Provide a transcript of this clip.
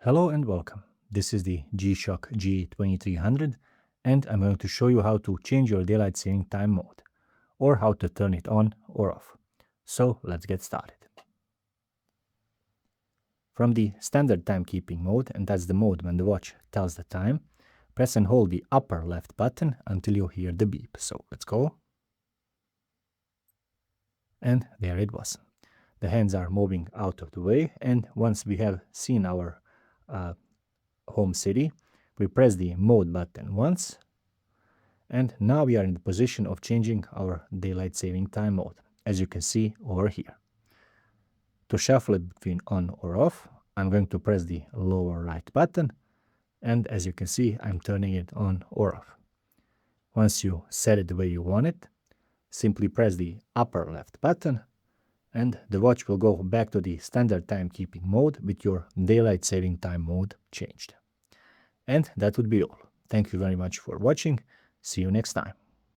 Hello and welcome. This is the Gshock GA-2300 and I'm going to show you how to change your daylight saving time mode or how to turn it on or off. So let's get started. From the standard timekeeping mode, and that's the mode when the watch tells the time, press and hold the upper left button until you hear the beep. So let's go. And there it was. The hands are moving out of the way, and once we have seen our home city, we press the mode button once, and now we are in the position of changing our daylight saving time mode, as you can see over here. To shuffle it between on or off, I'm going to press the lower right button, and as you can see, I'm turning it on or off. Once you set it the way you want it, simply press the upper left button, and the watch will go back to the standard timekeeping mode with your daylight saving time mode changed. And that would be all. Thank you very much for watching. See you next time.